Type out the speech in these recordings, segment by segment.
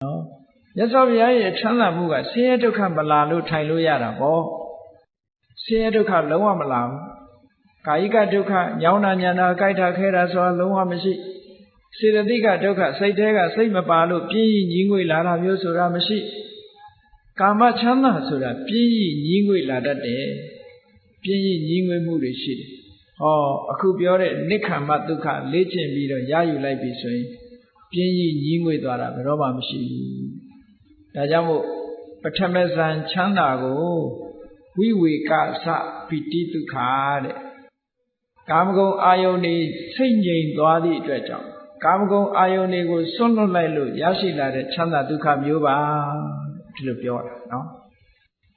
နော်မြတ်စွာဘုရားရဲ့ချမ်းသာမှုကဆင်းရဲဒုက္ခမလာလို့ထိုင်လို့ရတာပေါ့ဆင်းရဲဒုက္ခလုံးဝမလာဘူးကာယကဒုက္ခညောင်းတာညံတာကြိုက်တာခဲတာဆိုတာလုံးဝမရှိစေတသိက်ကဒုက္ခစိတ်ထဲကစိတ်မပါလို့ပြင်းရည်ငြိမ်ငွေ့လာတာမျိုးဆိုတာမရှိကာမချမ်းသာဆိုတာပြင်းရည်ငြိမ်ငွေ့လာတတ်တယ်ပြင်းရည်ငြိမ်ငွေ့မှုတွေရှိတယ်ဟောအခုပြောတဲ့နိက္ခမဒုက္ခလေ့ကျင့်ပြီးတော့ရယူလိုက်ပြီဆိုရင်ပြင်းရည်ငြိမ်ငွေ့သွားတာဘယ်တော့မှမရှိဘူးဒါကြောင့်မို့ပထမဇန်ချမ်းသာကိုဝိဝေကသပိတိဒုက္ခတဲ့ကာမဂုဏ်အာယုန်တွေစိတ်ငြိမ်သွားသည့်အတွက်ကြောင့်ကာမဂုဏ်အာယုန်တွေကိုစွန့်လွတ်လိုက်လို့ရရှိလာတဲ့ချမ်းသာဒုက္ခမျိုးပါဒီလိုပြောတာနော်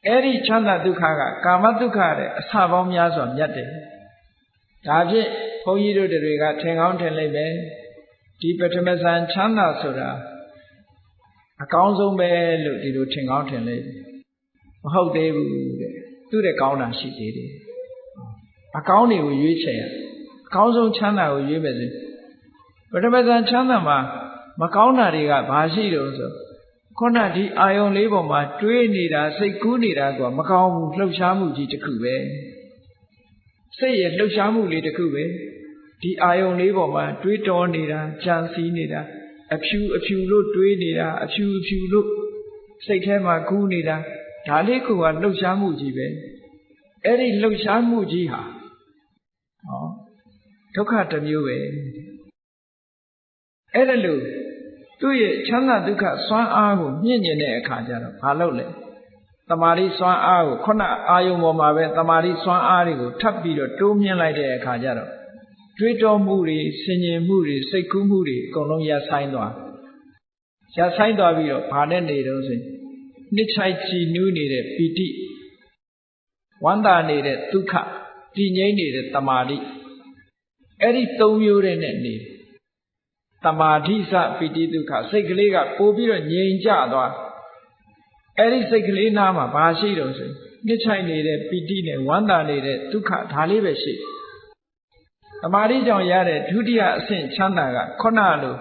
အဲ့ဒီချမ်းသာဒုက္ခကကာမဒုက္ခတဲ့အစပေါင်းများစွာမြတ်တယ်ဒါဖြင့်ဘုန်းကြီးတို့တွေကထင်ကောင်းထင်လိမ့်မယ်ဒီပထမဇန်ချမ်းသာဆိုတာအကောင်းဆုံးပဲလို့ဒီလိုထင်ကောင်းထင်လိမ့်မဟုတ်သေးဘူးတဲ့သူ့တဲ့ကောင်းတာရှိသေးတယ်အကောင်းတွေကိုရွေးချယ်ရအကောင်းဆုံးချမ်းသာကိုရွေးမယ်ဆိုပထမဇန်ချမ်းသာမှာမကောင်းတာတွေကဘာရှိတော့ဆိုခုနဒီအာယုံလေးပေါ်မှာတွေးနေတာစိတ်ကူးနေတာကမကောင်းဘူးလှုပ်ရှားမှုကြီးတစ်ခုပဲစိတ်ရဲ့လှုပ်ရှားမှုလေးတစ်ခုပဲဒီအာယုံလေးပေါ်မှာတွေးတောနေတာကြံစည်နေတာအဖြူလို့တွေးနေတာအဖြူလို့စိတ်ထဲမှာကူးနေတာဒါလေးကလှုပ်ရှားမှုကြီးပဲအဲ့ဒီလှုပ်ရှားမှုကြီးဟာဒုက္ခတစ်မျိုးပဲအဲ့ဒါလို့သူ့ရဲ့ချမ်းသာဒုက္ခစွမ်းအားကိုမြင့်မြင့်တဲ့အခါကျတော့ဘာလုပ်လဲတမာတိစွမ်းအားကိုခုနအာယုံပေါ်မှာပဲတမာတိစွမ်းအားတွေကိုထပ်ပြီးတော့တိုးမြင့်လိုက်တဲ့အခါကျတော့တွေးတောမှုတွေဆင်ញင်မှုတွေစိတ်ကူးမှုတွေအကုန်လုံးရပ်ဆိုင်းသွားပြီးတော့ဘာနဲ့နေတော့ဆိုရင်နှစ်ချိုက်ကြည်နူးနေတဲ့ပီတိဝမ်းသာနေတဲ့ဒုက္ခတည်ငြိမ်နေတဲ့တမာတိအဲ့ဒီ၃မျိုးနဲ့နေတမာတိစပီတိဒုက္ခစိတ်ကလေးကပို့ပြီးတော့ငြိမ်ကြသွားအဲ့ဒီစိတ်ကလေးနားမှာဘာရှိတော့ဆိုနှစ်ချိုက်နေတဲ့ပီတိနဲ့ဝမ်းသာနေတဲ့ဒုက္ခဒါလေးပဲရှိတမာတိကြောင့်ရတဲ့ဒုတိယအဆင့်ချမ်းသာကခုနလို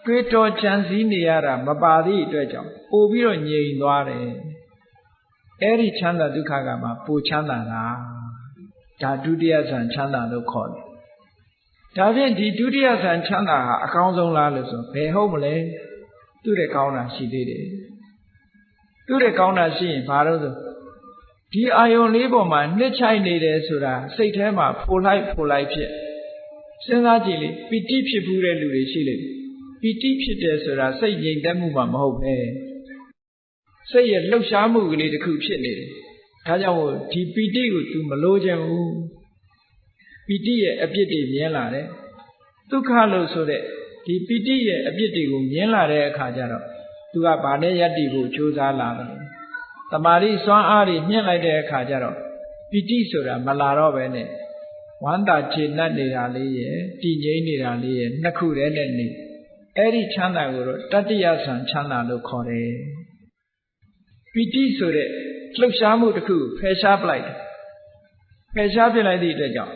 တွေးတောကြံစည်နေရတာမပါသည့်အတွက်ကြောင့်ပို့ပြီးတော့ငြိမ်သွားတယ်အဲ့ဒီချမ်းသာဒုက္ခကမှပိုချမ်းသာတာဒါဒုတိယဇန်ချမ်းသာလို့ခေါ်တယ်ဒါဖြင့်ဒီဒုတိယဇန်ချမ်းသာဟာအကောင်းဆုံးလားလို့ဆိုဘယ်ဟုတ်မလဲသူ့တဲ့ကောင်းတာရှိသေးတယ်သူ့တဲ့ကောင်းတာရှိရင်ဘာလို့ဆိုဒီအာယုံလေးပေါ်မှာနှစ်ချိုက်နေတယ်ဆိုတာစိတ်ထဲမှာဖိုလိုက်ဖြစ်စဉ်းစားကြည့်လေပီတိဖြစ်ဘူးတဲ့လူတွေရှိလေပီတိဖြစ်တယ်ဆိုတာစိတ်ငြိမ်သက်မှုမှမဟုတ်ပဲစိတ်ရဲ့လှုပ်ရှားမှုကလေးတစ်ခုဖြစ်နေတယ်ဒါကြောင့်ဒီပီတိကို तू မလိုချင်ဘူးပီတိရဲ့အပြစ်တွေမြင်လာတယ်ဒုက္ခလို့ဆိုတဲ့ဒီပီတိရဲ့အပြစ်တွေကိုမြင်လာတဲ့အခါကျတော့ तू ကဗာနဲ့ယတ္တိကိုကြိုးစားလာတယ်တမာတိစွမ်းအားတွေမြင့်လိုက်တဲ့အခါကျတော့ပီတိဆိုတာမလာတော့ပဲနဲ့ဝမ်းသာခြေနှက်နေတာလေးရဲ့တည်ငြိမ်နေတာလေးရဲ့နှစ်ခုတည်းနဲ့နေအဲ့ဒီချမ်းသာကိုတော့တတ္တိယဆံချမ်းသာလို့ခေါ်တယ်ပီတိဆိုတဲ့လှုပ်ရှားမှုတစ်ခုဖယ်ရှားပလိုက်တယ်ဖယ်ရှားပြလိုက်သည့်အတွက်ကြောင့်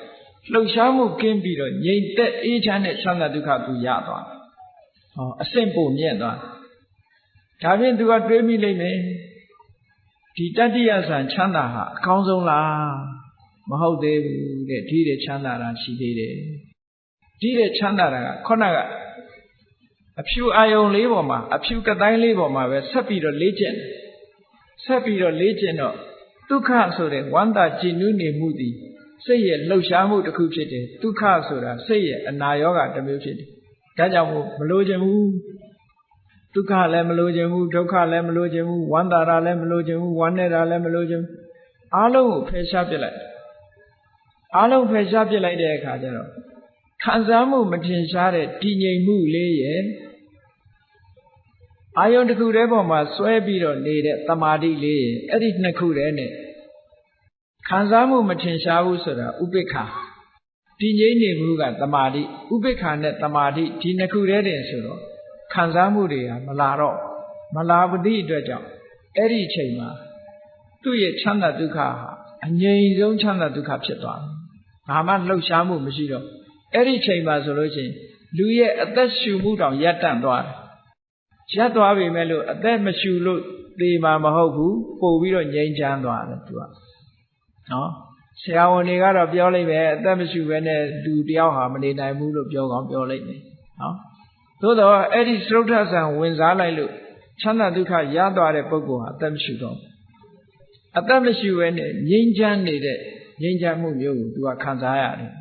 လှုပ်ရှားမှုကင်းပြီးတော့ငြိမ်သက်အေးချမ်းတဲ့ချမ်းသာဒုက္ခကိုရသွားတယ်အဆင့်ပိုမြင့်သွားဒါဖြင့်သူကတွေးမိလိမ့်မယ်ဒီတတ္တိယဆံချမ်းသာဟာအကောင်းဆုံးလားမဟုတ်သေးဘူးတဲ့ဒီတဲ့ချမ်းသာတာရှိသေးတယ်ဒီတဲ့ချမ်းသာတာကခုနကအဖြူအာယုံလေးပေါ်မှာအဖြူကတိုင်းလေးပေါ်မှာပဲဆက်ပြီးတော့လေ့ကျင့်တော့ဒုက္ခဆိုတဲ့ဝမ်းသာကြည်နူးနေမှုသည်စိတ်ရဲ့လှုပ်ရှားမှုတစ်ခုဖြစ်တယ်ဒုက္ခဆိုတာစိတ်ရဲ့အနာရောဂါတစ်မျိုးဖြစ်တယ်ဒါကြောင့်မို့မလိုချင်ဘူးဒုက္ခလည်းမလိုချင်ဘူးဒုက္ခလည်းမလိုချင်ဘူးဝမ်းသာတာလည်းမလိုချင်ဘူးဝမ်းနေတာလည်းမလိုချင်ဘူးအားလုံးကိုဖယ်ရှားပစ်လိုက်တဲ့အခါကျတော့ခံစားမှုမထင်ရှားတဲ့တည်ငြိမ်မှုလေးရဲ့အာယုန်တစ်ခုတည်းပေါ်မှာစွဲပြီးတော့နေတဲ့တမာတိလေးရဲ့အဲ့ဒီနှစ်ခုတည်းနဲ့ခံစားမှုမထင်ရှားဘူးဆိုတာဥပိ္ပခာတည်ငြိမ်နေမှုကတမာတိဥပိ္ပခာနဲ့တမာတိဒီနှစ်ခုတည်းတင်ဆိုတော့ခံစားမှုတွေဟာမလာဘူးသည့်အတွက်ကြောင့်အဲ့ဒီအချိန်မှာသူ့ရဲ့ချမ်းသာဒုက္ခဟာအငြိမ်ဆုံးချမ်းသာဒုက္ခဖြစ်သွားတယ်ဘာမှလှုပ်ရှားမှုမရှိတော့အဲ့ဒီအချိန်မှာဆိုလို့ရှိရင်လူရဲ့အသက်ရှူမှုတောင်ရပ်တန့်သွားတယ် ရပ်သွားပြီမဲ့လို့အသက်မရှူလို့သေမှာမဟုတ်ဘူးပို့ပြီးတော့ငြိမ်းချမ်းသွားတယ်သူကနော်ဆရာဝန်တွေကတော့ပြောလိုက်ပဲအသက်မရှူဘဲနဲ့လူတယောက်ဟာမနေနိုင်ဘူးလို့ပြောကောင်းပြောလိုက်မယ်နော်သို့တော့အဲ့ဒီစရုပ်ထဆံဝင်စားလိုက်လို့ချမ်းသာဒုက္ခရသွားတဲ့ပုဂ္ဂိုလ်ဟာအသက်မရှူတော့အသက်မရှူဘဲနဲ့ငြိမ်းချမ်းနေတဲ့ငြိမ်းချမ်းမှုမျိုးကိုသူကခံစားရတယ်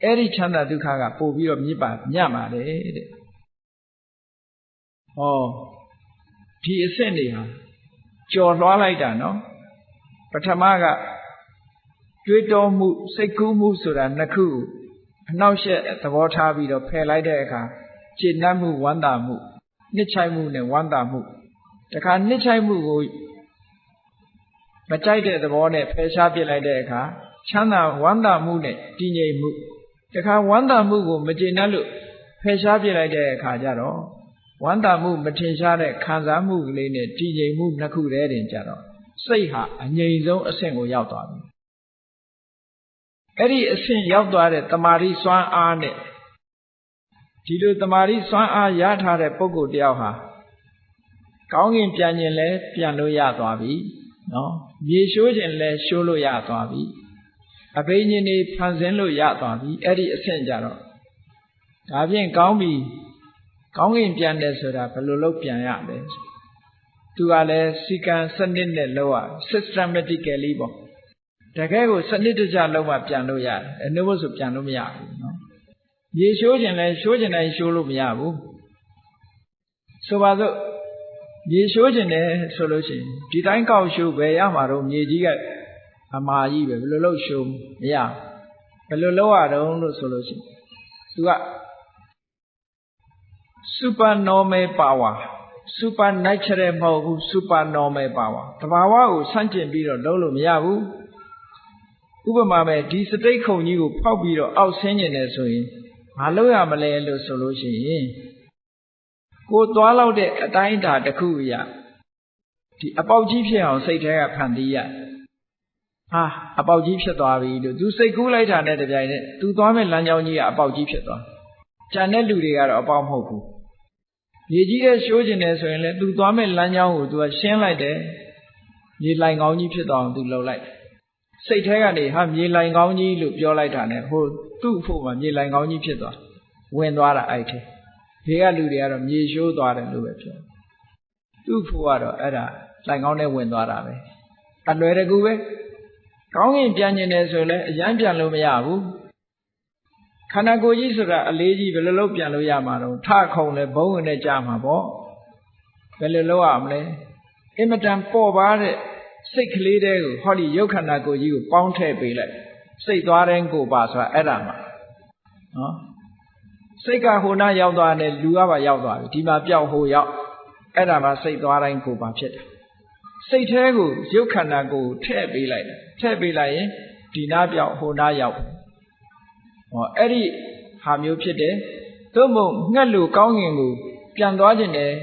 အဲ့ဒီချမ်းသာဒုက္ခကပို့ပြီးတော့မြတ်ပါတယ်တဲ့ဟောဒီအဆင့်တွေဟာကြော်လွှားလိုက်တာနော်ပထမကတွေးတောမှုစိတ်ကူးမှုဆိုတာနှစ်ခုအနှောက်အယှက်သဘောထားပြီးတော့ဖယ်လိုက်တဲ့အခါကျေနပ်မှုဝမ်းသာမှုနှစ်ချိုက်မှုနဲ့ဝမ်းသာမှုတခါနှစ်ချိုက်မှုကိုမကြိုက်တဲ့သဘောနဲ့ဖယ်ရှားပစ်လိုက်တဲ့အခါချမ်းသာဝမ်းသာမှုနဲ့တည်ငြိမ်မှုတခါဝမ်းသာမှုကိုမကျေနပ်လို့ဖယ်ရှားပစ်လိုက်တဲ့အခါကျတော့ဝမ်းသာမှုမထင်ရှားတဲ့ခံစားမှုကလေးနဲ့တည်ငြိမ်မှုနှစ်ခုတည်းတင်ကြတော့စိတ်ဟာအငြိမ်ဆုံးအဆင့်ကိုရောက်သွားပြီအဲ့ဒီအဆင့်ရောက်သွားတဲ့တမာတိစွမ်းအားနဲ့ဒီလိုတမာတိစွမ်းအားရထားတဲ့ပုဂ္ဂိုလ်တယောက်ဟာကောင်းကင်ပြန်ခြင်းလဲပြန်လို့ရသွားပြီနော်မြေရှိုးခြင်းလဲရှိုးလို့ရသွားပြီအဘိညာဉ်တွေဖန်ဆင်းလို့ရသွားပြီအဲ့ဒီအဆင့်ကြတော့ဒါဖြင့်ကောင်းပြီကောင်းကင်ပြန်တယ်ဆိုတာဘယ်လိုလုပ်ပြန်ရလဲသူကလည်းစီကံစနစ်နဲ့လုပ်ရ systematically ပေါ့တကယ်ကိုစနစ်တကျလုပ်မှပြန်လို့ရတယ်အနုဘဆိုပြန်လို့မရဘူးနော်မြေရှိုးခြင်းလဲရှိုးခြင်းတိုင်းရှိုးလို့မရဘူးဆိုပါစို့မြေရှိုးခြင်းတယ်ဆိုလို့ရှိရင်ဒီတိုင်းကောက်ရှိုးပဲရမှာတော့မြေကြီးကအမာကြီးပဲဘယ်လိုလုပ်ရှိုးမရဘယ်လိုလုပ်ရတော့လို့ဆိုလို့ရှိရင်သူကsupernormal power supernatural မဟုတ်ဘူး supernormal power တဘာဝကိုဆန့်ကျင်ပြီးတော့လုပ်လို့မရဘူးဥပမာပဲဒီစတိတ်ခုံကြီးကိုဖောက်ပြီးတော့အောက်ဆင်းကျင်တယ်ဆိုရင်မလုပ်ရမလဲလို့ဆိုလို့ရှိရင်ကိုသွားလောက်တဲ့အတိုင်းအတာတစ်ခုအရာဒီအပေါက်ကြီးဖြစ်အောင်စိတ်ထဲကဖန်တီးရဟာအပေါက်ကြီးဖြစ်သွားပြီလို့သူစိတ်ကူးလိုက်တာနဲ့တပြိုင်နက်သူသွားမဲ့လမ်းကြောင်းကြီးကအပေါက်ကြီးဖြစ်သွားကြံတဲ့လူတွေကတော့အပေါက်မဟုတ်ဘူးမြေကြီးတဲ့ရှိုးကျင်တယ်ဆိုရင်လည်းသူသွားမဲ့လမ်းကြောင်းကိုသူကရှင်းလိုက်တယ်မြေလိုင်ကောင်းကြီးဖြစ်သွားအောင်သူလှုပ်လိုက်စိတ်ထဲကနေဟာမြေလိုင်ကောင်းကြီးလို့ပြောလိုက်တာနဲ့ဟိုသူ့အဖို့မှာမြေလိုင်ကောင်းကြီးဖြစ်သွားဝင်သွားတာအဲ့ထဲဒီကလူတွေကတော့မြေရှိုးသွားတယ်လို့ပဲပြောသူ့အဖို့ကတော့အဲ့ဒါလိုင်ကောင်းနဲ့ဝင်သွားတာပဲအလွယ်တကူပဲကောင်းကင်ပြန်ကျင်တယ်ဆိုလည်းအရန်ပြန်လို့မရဘူးခန္ဓာကိုယ်ကြီးဆိုတာအလေးကြီးဘယ်လိုလုပ်ပြန်လို့ရမှာတော့ထခုံလဲဘုံဝင်နဲ့ကြာမှာပေါ့ဘယ်လိုလုပ်ရမလဲအင်မတန်ပေါ်ပါတဲ့စိတ်ကလေးတဲကိုဟောဒီရုပ်ခန္ဓာကိုယ်ကြီးကိုပေါင်းထည့်ပေးလိုက်စိတ်သွားတိုင်းကိုပါဆိုတာအဲ့ဒါမှာနော်စိတ်ကဟိုနာရောက်သွားတယ်လူကပါရောက်သွားပြီဒီမှာပျောက်ဟိုရောက်အဲ့ဒါမှစိတ်သွားတိုင်းကိုပါဖြစ်တယ်စိတ်ထဲကိုရုပ်ခန္ဓာကိုယ်ထည့်ပေးလိုက်တယ်ထည့်ပေးလိုက်ရင်ဒီနာပျောက်ဟိုနာရောက်ဟောအဲ့ဒီဟာမျိုးဖြစ်တယ်သို့မဟုတ်ငှက်လို့ကောင်းငင်ကိုပြန်သွားခြင်းတယ်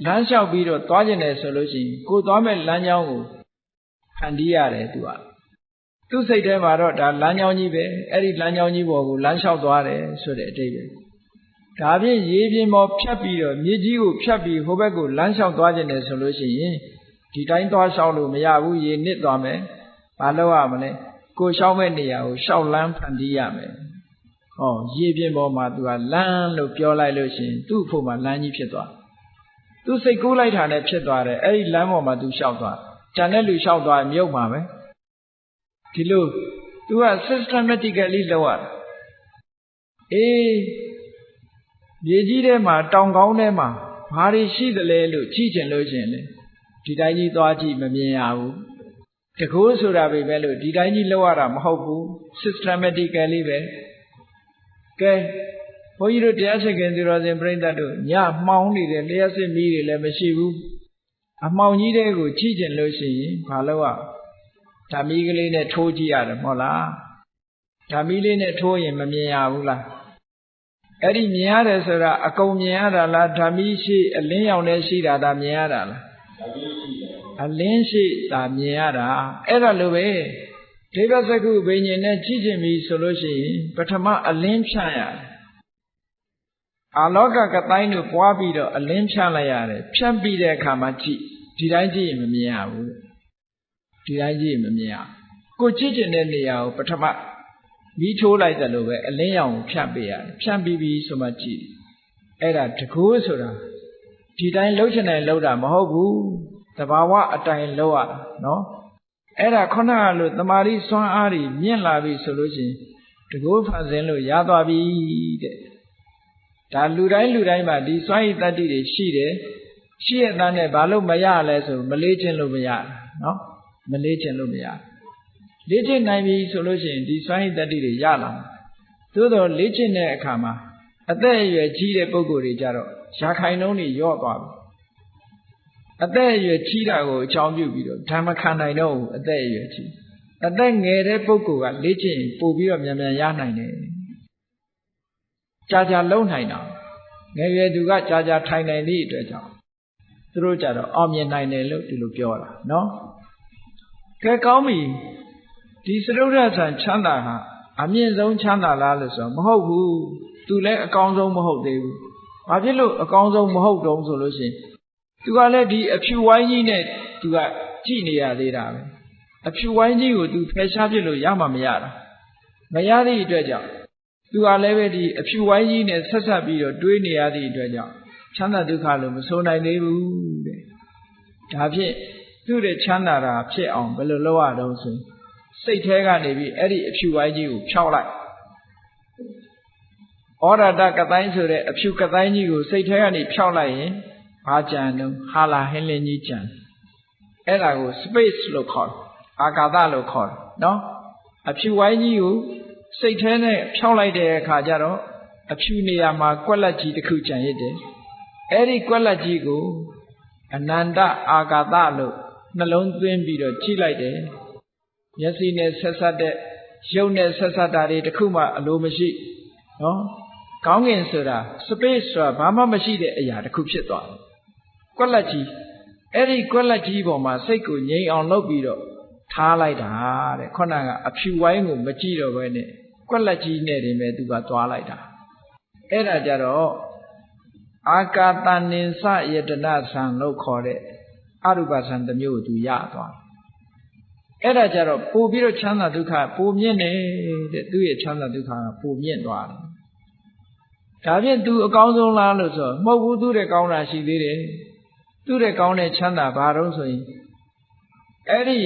လမ်းလျှောက်ပြီးတော့သွားခြင်းတယ်ဆိုလို့ရှိရင်ကိုသွားမဲ့လမ်းကြောင်းကိုဖန်တီးရတယ်သူ့စိတ်ထဲမှာတော့ဒါလမ်းကြောင်းကြီးပဲအဲ့ဒီလမ်းကြောင်းကြီးပေါ်ကိုလမ်းလျှောက်သွားတယ်ဆိုတဲ့အတိတ်ပဲဒါဖြင့်ရေပြင်ပေါ်ဖြတ်ပြီးတော့မြေကြီးကိုဖြတ်ပြီးဟိုဘက်ကိုလမ်းလျှောက်သွားခြင်းတယ်ဆိုလို့ရှိရင်ဒီတိုင်းသွားလျှောက်လို့မရဘူးရေနစ်သွားမယ်ဘာလုပ်ရမလဲကိုလျှောက်မဲ့နေရာကိုလျှောက်လမ်းဖန်တီးရမယ်ဟောရေပြင်ပေါ်မှာသူကလမ်းလို့ပြောလိုက်လို့ရှိရင်သူ့အဖို့မှာလမ်းကြီးဖြစ်သွားသူစိတ်ကူးလိုက်တာနဲ့ဖြစ်သွားတယ်အဲ့ဒီလမ်းပေါ်မှာသူလျှောက်သွားကြံတဲ့လူလျှောက်သွားမြုပ်မှာပဲဒီလိုသူက systematically လုပ်ရတာအေးမြေကြီးထဲမှာတောင်ကောင်းထဲမှာဘာတွေရှိသလဲလို့ကြည့်ချင်လို့ရှိရင်လေဒီတိုင်းကြီးသွားကြည့်မမြင်ရဘူးတကူဆိုတာပဲပဲလို့ဒီတိုင်းကြီးလုပ်ရတာမဟုတ်ဘူး systematically ပဲကဲဘုန်းကြီးတို့တရားစခင်သူတော်စင်ပြိဿတ်တို့ညမှောင်နေတဲ့လျှက်စစ်မီးတွေလည်းမရှိဘူးအမှောင်ကြီးတဲ့ကိုကြည့်ကျင်လို့ရှိရင်ဘာလို့อ่ะဓာမီကလေးနဲ့ထိုးကြည့်ရတယ်မဟုတ်လားဓာမီလေးနဲ့ထိုးရင်မမြင်ရဘူးလားအဲ့ဒီမြင်ရတယ်ဆိုတာအကုန်မြင်ရတာလားဓာမီရှိအလင်းရောင်နဲ့ရှိတာဒါမြင်ရတာလားအလင်းရှိတာမြင်ရတာအဲ့ဒါလိုပဲဒိဗ္ဗစကုဘိညာဉ်နဲ့ကြည့်ကျင်ပြီဆိုလို့ရှိရင်ပထမအလင်းဖြန့်ရတယ် အာလောကကတိုင်းတို့ပွားပြီးတော့အလင်းဖြန့်လိုက်ရတယ်ဖြန့်ပြီးတဲ့အခါမှာကြည့်ဒီတိုင်းကြည့်ရင်မမြင်ရဘူးဒီတိုင်းကြည့်ရင်မမြင်ရကိုကြည့်ကျင်တဲ့နေရာကိုပထမမီးထိုးလိုက်တယ်လို့ပဲအလင်းရောင်ကိုဖြန့်ပေးရတယ်ဖြန့်ပြီးပြီဆိုမှကြည့်အဲ့ဒါတကူဆိုတာဒီတိုင်းလှုပ်ချင်တယ်လှုပ်တာမဟုတ်ဘူးတဘာဝအတိုင်းလှုပ်ရတာနော်အဲ့ဒါခုနကလို့တမာရီစွမ်းအားတွေမြင့်လာပြီဆိုလို့ရှိရင်တကူဖန်ဆင်းလို့ရသွားပြီတဲ့ဒါလူတိုင်းမှာဒီစွမ်းရည်တတ္တိတွေရှိတယ်ရှိရတဲ့နဲ့ဘာလို့မရလဲဆိုမလေးခြင်းလို့မရနော်မလေးခြင်းလို့မရလေ့ကျင့်နိုင်ပြီဆိုလို့ရှိရင်ဒီစွမ်းရည်တတ္တိတွေရလာသို့တော်လေ့ကျင့်တဲ့အခါမှာအသက်အရွယ်ကြီးတဲ့ပုဂ္ဂိုလ်တွေကြတော့ရာခိုင်နှုန်းတွေလျော့သွားပြီအသက်အရွယ်ကြီးတာကိုအကြောင်းပြုပြီးတော့ဓမ္မခံနိုင်တော့ဘူးအသက်အရွယ်ကြီးအသက်ငယ်တဲ့ပုဂ္ဂိုလ်ကလေ့ကျင့်ပို့ပြီးတော့မြန်ရနိုင်တယ်ကြာလုံနိုင်တာငယ်ရွယ်သူကကြာထိုင်နိုင်သည့်အတွက်ကြောင့်သူတို့ကြတော့အောင်မြင်နိုင်တယ်လို့ဒီလိုပြောတာနော်ကဲကောင်းပြီဒီစရုဒ္ဓဆံချမ်းသာဟာအမြင့်ဆုံးချမ်းသာလားလို့ဆိုတော့မဟုတ်ဘူးသူလည်းအကောင်းဆုံးမဟုတ်သေးဘူးဘာဖြစ်လို့အကောင်းဆုံးမဟုတ်တုံးဆိုလို့ရှိရင်သူကလည်းဒီအဖြူဝိုင်းကြီးနဲ့သူကကြည့်နေရသေးတာပဲအဖြူဝိုင်းကြီးကိုသူဖယ်ရှားပြစ်လို့ရမှမရတာမရသည့်အတွက်ကြောင့်သူကလည်းပဲဒီအဖြူဝိုင်းကြီးနဲ့ဆက်ဆက်ပြီးတော့တွေးနေရသည့်အတွက်ကြောင့်ချမ်းသာဒုက္ခလို့မဆိုနိုင်သေးဘူးတဲ့ဒါဖြင့်သူ့ရဲ့ချမ်းသာတာဖြစ်အောင်ဘယ်လိုလုပ်ရတော့ဆိုစိတ်ထဲကနေပြီးအဲ့ဒီအဖြူဝိုင်းကြီးကိုဖြောက်လိုက်ဩရတကတိုင်းဆိုတဲ့အဖြူကတိုင်းကြီးကိုစိတ်ထဲကနေဖြောက်လိုက်ရင်ဘာကြံတော့ဟာလာဟင်းလင်းကြီးကြံအဲ့ဒါကို space လို့ခေါ်တယ်အာကာသလို့ခေါ်တယ်နော်အဖြူဝိုင်းကြီးကိုစိတ်ထဲနဲ့ဖြောက်လိုက်တဲ့အခါကျတော့အဖြူနေရာမှာကွက်လက်ကြီးတစ်ခုကြံရစ်တယ်အဲ့ဒီကွက်လက်ကြီးကိုအနန္တအာကာသလို့နှလုံးသွင်းပြီးတော့ကြည့်လိုက်တယ်မျက်စိနဲ့ဆက်ဆက်တဲ့ရုပ်နဲ့ဆက်ဆက်တာတွေတစ်ခုမှအလိုမရှိနော်ကောင်းကင်ဆိုတာ space ဆိုတာဘာမှမရှိတဲ့အရာတစ်ခုဖြစ်သွားတယ်ကွက်လက်ကြီးအဲ့ဒီကွက်လက်ကြီးပေါ်မှာစိတ်ကိုငြိမ်အောင်လုပ်ပြီးတော့ထားလိုက်တာတဲ့ခုနကအဖြူဝိုင်းကိုမကြည့်တော့ဘဲနဲ့ကွက်လက်ကြီးနဲ့တင်ပဲသူကသွားလိုက်တာအဲ့ဒါကြတော့အာကာတနိစယတနာဆံလို့ခေါ်တဲ့အရူပဆံတစ်မျိုးကိုသူရသွားအဲ့ဒါကြတော့ပို့ပြီးတော့ချမ်းသာဒုက္ခပိုမြင့်နေတဲ့သူ့ရဲ့ချမ်းသာဒုက္ခကပိုမြင့်သွားတယ်ဒါဖြင့်သူအကောင်းဆုံးလားလို့ဆိုမဟုတ်ဘူးသူတဲ့ကောင်းတာရှိသေးတယ်သူတဲ့ကောင်းတဲ့ချမ်းသာဘာတော့ဆိုရင်အဲ့ဒီ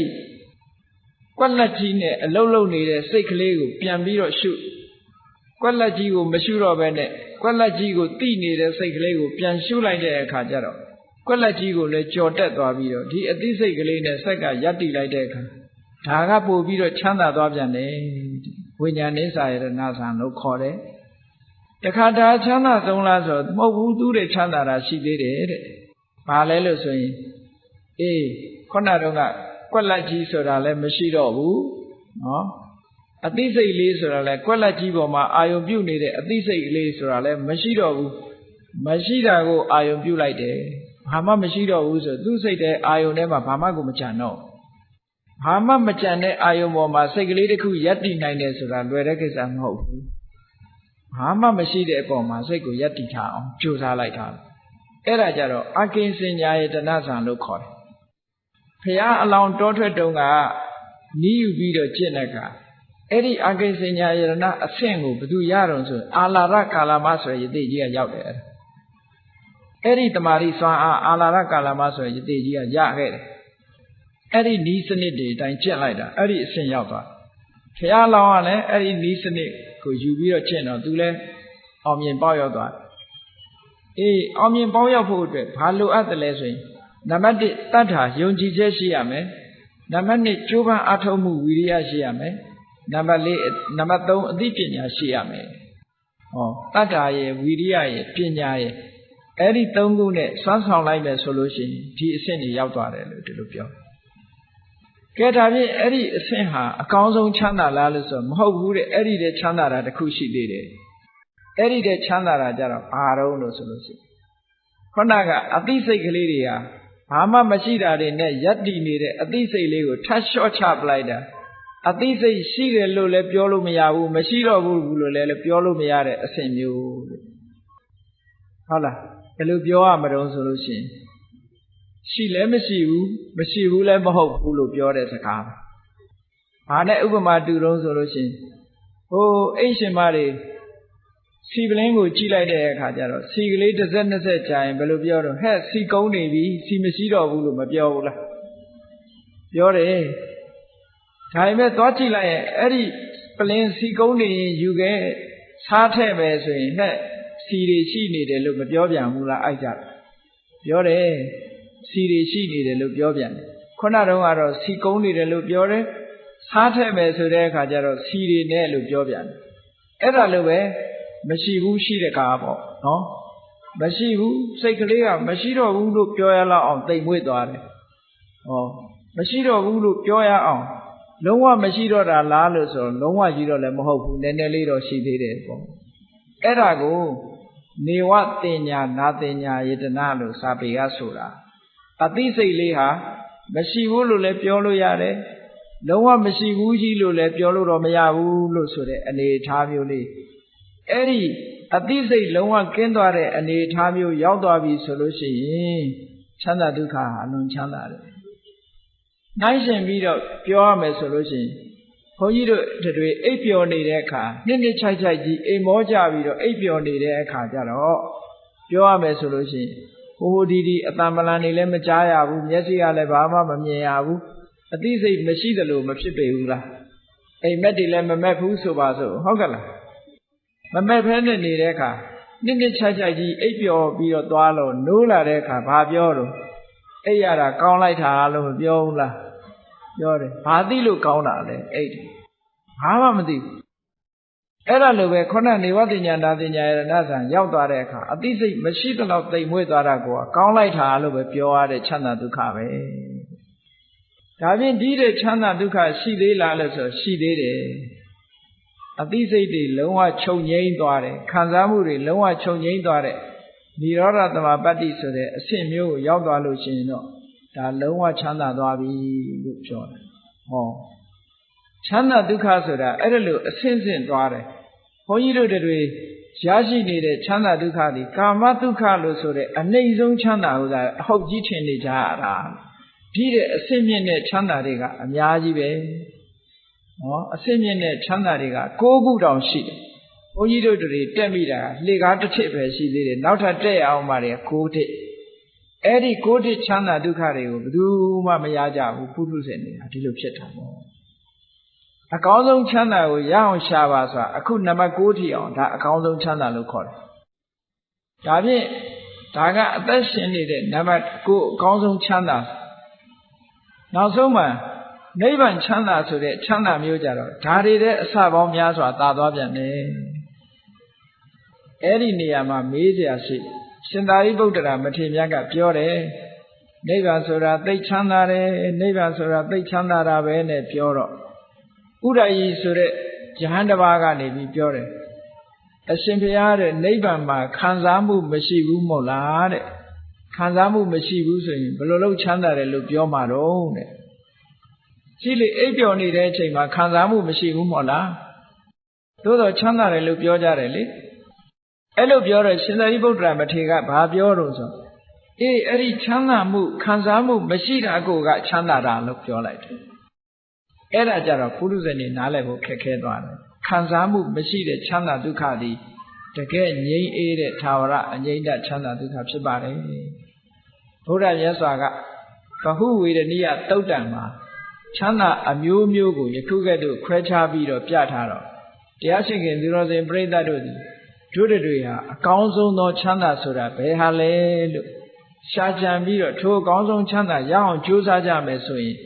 ကွက်လက်ကြီးနဲ့အလုံးလုံးနေတဲ့စိတ်ကလေးကိုပြန်ပြီးတော့ရှုကွက်လက်ကြီးကိုမရှုတော့ဘဲနဲ့ကွက်လက်ကြီးကိုတိနေတဲ့စိတ်ကလေးကိုပြန်ရှုလိုက်တဲ့အခါကျတော့ကွက်လက်ကြီးကိုလည်းကြော်တက်သွားပြီးတော့ဒီအသိစိတ်ကလေးနဲ့ဆက်ကရပ်တည်လိုက်တဲ့အခါဒါကပို့ပြီးတော့ချမ်းသာသွားပြန်တယ်ဝိညာဉ်နိစ္စယတနာဆံလို့ခေါ်တယ်တခါဒါချမ်းသာဆုံးလားဆိုမဟုတ်ဘူးသူတဲ့ချမ်းသာတာရှိသေးတယ်တဲ့ဘာလဲလို့ဆိုရင်အေးခုနတော့ကကွက်လက်ကြီးဆိုတာလည်းမရှိတော့ဘူးနော်အသိစိတ်လေးဆိုတာလည်းကွက်လက်ကြီးပေါ်မှာအာယုံပြုတ်နေတဲ့အသိစိတ်ကလေးဆိုတာလည်းမရှိတော့ဘူးမရှိတာကိုအာယုံပြုတ်လိုက်တယ်ဘာမှမရှိတော့ဘူးဆိုသူ့စိတ်တဲ့အာယုံထဲမှာဘာမှကိုမကြံတော့ဘာမှမကြံတဲ့အာယုံပေါ်မှာစိတ်ကလေးတစ်ခုရပ်တည်နိုင်တယ်ဆိုတာလွယ်တဲ့ကိစ္စမဟုတ်ဘူးဘာမှမရှိတဲ့အပေါ်မှာစိတ်ကိုရပ်တည်ထားအောင်ကြိုးစားလိုက်တာအဲ့ဒါကြတော့အကိဉ္စဉ္ညာယတနာဆံလို့ခေါ်တယ်ဖရာအလောင်းတောထွက်တုန်းကနီးယူပြီးတော့ကျင့်တဲ့အခါအဲ့ဒီအကိဉ္စဉ္ညာယတနာအဆင့်ကိုဘယ်သူရတော့ဆိုအာလာရကာလမဆိုရယတိကြီးကရောက်တယ်အဲ့ဒီတမာရီစွမ်းအားအာလာရကာလမဆိုရယတိကြီးကရခဲ့တယ်အဲ့ဒီနီးစနစ်တွေအတိုင်းကျင့်လိုက်တာအဲ့ဒီအဆင့်ရောက်သွားဖရာလောင်းကလည်းအဲ့ဒီနီးစနစ်ကိုယူပြီးတော့ကျင့်တော့သူလည်းအောင်မြင်ပေါက်ရောက်သွားအေးအောင်မြင်ပေါက်ရောက်ဖို့အတွက်ဘာလိုအပ်တယ်လဲဆိုရင်နံပါတ်1တတ်တာယုံကြည်ချက်ရှိရမယ်နံပါတ်2ကြိုးပမ်းအားထုတ်မှုဝိရိယရှိရမယ်နံပါတ်4နံပါတ်3အသိပညာရှိရမယ်ဟောတတ်တာရဲ့ဝိရိယရဲ့ပညာရဲ့အဲ့ဒီ3ခုနဲ့စွမ်းဆောင်လိုက်မယ်ဆိုလို့ရှိရင်ဒီအဆင့်ကြီးရောက်သွားတယ်လို့ဒီလိုပြောကဲဒါဖြင့်အဲ့ဒီအဆင့်ဟာအကောင်းဆုံးချမ်းသာလားလို့ဆိုမဟုတ်ဘူးတဲ့အဲ့ဒီတည်းချမ်းသာတာတစ်ခုရှိသေးတယ်အဲ့ဒီတည်းချမ်းသာတာကြတော့ဘာတော့လို့ဆိုလို့ရှိရင်ခုနကအသိစိတ်ကလေးတွေဟာဘာမှမရှိတာတွေနဲ့ယက်တည်နေတဲ့အသိစိတ်လေးကိုထပ်လျှော့ချပလိုက်တာအသိစိတ်ရှိတယ်လို့လည်းပြောလို့မရဘူးမရှိတော့ဘူးလို့လည်းပြောလို့မရတဲ့အဆင့်မျိုး ဟုတ်လားဘယ်လိုပြောရမလို့ဆိုလို့ရှိရင်ရှိလည်းမရှိဘူးလည်းမဟုတ်ဘူးလို့ပြောတဲ့စကားပဲဘာနဲ့ဥပမာတူတော့ဆိုလို့ရှိရင်ဟိုအိမ်ရှင်မတွေစီပလင်းကိုကြည့်လိုက်တဲ့အခါကျတော့စီကလေးတစ်စက်နှစ်စက်ကြာရင်ဘယ်လိုပြောတော့ဟဲ့စီကုန်းနေပြီစီမရှိတော့ဘူးလို့မပြောဘူးလားပြောတယ်ဒါပေမဲ့သွားကြည့်လိုက်ရင်အဲ့ဒီပလင်းစီကုန်းနေရင်ယူခဲ့စားထည့်မယ်ဆိုရင်ဟဲ့စီတွေရှိနေတယ်လို့မပြောပြန်ဘူးလားအိုက်ကြပြောတယ်စီတွေရှိနေတယ်လို့ပြောပြန်တယ်ခုနတုန်းကတော့စီကုန်းနေတယ်လို့ပြောတယ်စားထည့်မယ်ဆိုတဲ့အခါကျတော့စီတွေနဲ့လို့ပြောပြန်တယ်အဲ့ဒါလိုပဲမရှိဘူးရှိတဲ့ကားပေါ့နော်မရှိဘူးစိတ်ကလေးကမရှိတော့ဘူးလို့ပြောရလောက်အောင်တိမ်မွေ့သွားတယ်ဟောမရှိတော့ဘူးလို့ပြောရအောင်လုံးဝမရှိတော့တာလားလို့ဆိုတော့လုံးဝကြီးတော့လည်းမဟုတ်ဘူးနည်းနည်းလေးတော့ရှိသေးတယ်ပေါ့အဲ့ဒါကိုနေဝတင်ညာနာတင်ညာယေတနာလို့စာပေကဆိုတာအသိစိတ်လေးဟာမရှိဘူးလို့လည်းပြောလို့ရတယ်လုံးဝမရှိဘူးကြီးလို့လည်းပြောလို့တော့မရဘူးလို့ဆိုတဲ့အနေအထားမျိုးလေးအဲ့ဒီအသိစိတ်လုံးဝကင်းသွားတဲ့အနေအထားမျိုးရောက်သွားပြီဆိုလို့ရှိရင်ချမ်းသာဒုက္ခဟာအလွန်ချမ်းသာတယ်နိုင်ရှင်ပြီးတော့ပြောရမယ်ဆိုလို့ရှိရင်ဘုန်းကြီးတို့တွေအိပ်ပျော်နေတဲ့အခါနှစ်ချိုက်ကြီးအိမ်မောကြပြီးတော့အိပ်ပျော်နေတဲ့အခါကျတော့ပြောရမယ်ဆိုလို့ရှိရင်ဟိုဒီအတန်ပလန်နေလည်းမကြားရဘူးမျက်စိကလည်းဘာမှမမြင်ရဘူးအသိစိတ်မရှိသလိုမဖြစ်ပေဘူးလားအိမ်မက်တွေလည်းမမက်ဘူးဆိုပါစို့ဟုတ်ကဲ့လားမမက်ဖဲနဲ့နေတဲ့အခါနှစ်ချိုက်ကြီးအိပ်ပျော်ပြီးတော့သွားလို့နိုးလာတဲ့အခါဘာပြောတော့အိပ်ရတာကောင်းလိုက်တာလို့မပြောဘူးလားပြောတယ်ဘာသိလို့ကောင်းတာလဲအိပ်တယ်ဘာမှမသိဘူးအဲ့ဒါလိုပဲခုနနေဝတိညာနာတိညာရဏဆံရောက်သွားတဲ့အခါအသိစိတ်မရှိသလောက်တိမ်မွေ့သွားတာကိုကောင်းလိုက်တာလို့ပဲပြောရတဲ့ချမ်းသာဒုက္ခပဲဒါဖြင့်ဒီတဲ့ချမ်းသာဒုက္ခရှိသေးလားလို့ဆိုရှိသေးတယ်အသိစိတ်တွေလုံးဝချုပ်ငြိမ်းသွားတယ်ခံစားမှုတွေလုံးဝချုပ်ငြိမ်းသွားတဲ့និရောဓသမပတ္တိဆိုတဲ့အဆင့်မျိုးကိုရောက်သွားလို့ရှိရင်တော့ဒါလုံးဝချမ်းသာသွားပြီလို့ပြောတယ်ဟောချမ်းသာဒုက္ခဆိုတာအဲ့ဒါလို့အဆင့်ဆင့်သွားတယ်ဘုန်းကြီးတို့တွေရရှိနေတဲ့ချမ်းသာဒုက္ခဒီကာမဒုက္ခလို့ဆိုတဲ့အနှိမ့်ဆုံးချမ်းသာဟုတ်တာအဟုတ်ကြီးထင်နေကြရတာဒီတဲ့အဆင့်မြင့်တဲ့ချမ်းသာတွေကအများကြီးပဲနော်အဆင့်မြင့်တဲ့ချမ်းသာတွေက6ခုတောင်ရှိတယ်ဘုန်းကြီးတို့တွေတက်မိတာလှေကားတစ်ထစ်ပဲရှိသေးတယ်နောက်ထပ်တက်ရအောင်ပါလေ9ထစ်အဲ့ဒီ9ထစ်ချမ်းသာဒုက္ခတွေကိုဘယ်သူမှမရကြဘူးပုထုဇဉ်တွေကဒီလိုဖြစ်တာပေါ့အကောင်းဆုံးချမ်းသာကိုရအောင်ရှာပါဆိုတာအခုနံပါတ်9ထိအောင်ဒါအကောင်းဆုံးချမ်းသာလို့ခေါ်တယ်ဒါဖြင့်ဒါကအသက်ရှင်နေတဲ့နံပါတ်9အကောင်းဆုံးချမ်းသာနောက်ဆုံးမှာနိဗ္ဗာန်ချမ်းသာဆိုတဲ့ချမ်းသာမျိုးကြတော့ဒါတွေတဲ့အစပေါင်းများစွာသာသွားပြန်တယ်အဲ့ဒီနေရာမှာမေးစရာရှိရှင်သာရိပုတ္တရာမထေရမြတ်ကပြောတယ်နိဗ္ဗာန်ဆိုတာသိချမ်းသာတယ်နိဗ္ဗာန်ဆိုတာသိချမ်းသာတာပဲနဲ့ပြောတော့ဥဒ္ဒယီဆိုတဲ့ယဟန်တစ်ပါးကနေပြီးပြောတယ်အရှင်ဘုရားတဲ့နိဗ္ဗာန်မှာခံစားမှုမရှိဘူးမို့လားတဲ့ခံစားမှုမရှိဘူးဆိုရင်ဘယ်လိုလုပ်ချမ်းသာတယ်လို့ပြောမှာတော့တဲ့ကြည့်လေအိပ်ပျော်နေတဲ့အချိန်မှာခံစားမှုမရှိဘူးမို့လားသို့တော့ချမ်းသာတယ်လို့ပြောကြတယ်လေအဲ့လိုပြောတော့ရှင်သာရိပုတ္တရာမထေရကဘာပြောတော့ဆိုအေးအဲ့ဒီချမ်းသာမှုခံစားမှုမရှိတာကိုကချမ်းသာတာလို့ပြောလိုက်တယ်အဲ့ဒါကြတော့ပုရုဇဉ်တွေနားလည်ဖို့ခက်ခဲသွားတယ်ခံစားမှုမရှိတဲ့ချမ်းသာဒုက္ခသည်တကယ်ငြိမ်းအေးတဲ့သာဝရအငြိမ့်တချမ်းသာဒုက္ခဖြစ်ပါတယ်ဘုရားမြတ်စွာကဗဟုဝေဒနိယတုတ်တံမှာချမ်းသာအမျိုးမျိုးကိုယခုကဲ့သို့ခွဲခြားပြီးတော့ပြထားတော့တရားရှိခင်သူတော်စင်ပြိဿတို့သည်တို့တွေဟာအကောင်းဆုံးသောချမ်းသာဆိုတာဘယ်ဟာလဲလို့ရှားကြံပြီးတော့ထိုအကောင်းဆုံးချမ်းသာရအောင်ကြိုးစားကြမယ်ဆိုရင်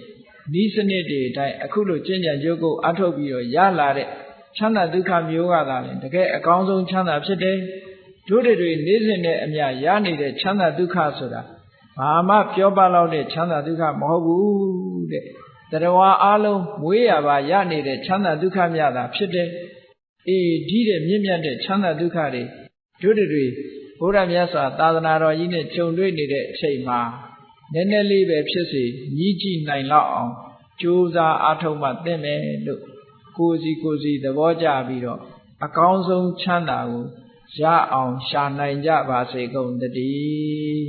ဤစနစ်တွေအတိုင်းအခုလိုကျင့်ကြံကြိုးကိုအထုတ်ပြီးတော့ရလာတဲ့ချမ်းသာဒုက္ခမျိုးကသာလျှင်တကယ်အကောင်းဆုံးချမ်းသာဖြစ်တယ်တို့တွေနေ့စဉ်နဲ့အမျှရနေတဲ့ချမ်းသာဒုက္ခဆိုတာဘာမှပြောပလောက်တဲ့ချမ်းသာဒုက္ခမဟုတ်ဘူးတဲ့တရားဝါအလုံးမွေးရပါရနေတဲ့ချမ်းသာဒုက္ခမြတ်တာဖြစ်တယ်အေးဒီတဲ့မြင့်မြတ်တဲ့ချမ်းသာဒုက္ခတွေတို့တွေဘုရားမြတ်စွာသာသနာတော်ကြီးနဲ့ကြုံတွေ့နေတဲ့အချိန်မှာနည်းနည်းလေးပဲဖြစ်စေညီးကြည့်နိုင်လောက်အောင်ကြိုးစားအားထုတ်မှသင့်တယ်လို့ကိုယ်စီသဘောကျပြီးတော့အကောင်းဆုံးချမ်းသာကို ရအောင်ရှာနိုင်ကြပါစေကုန်တည်း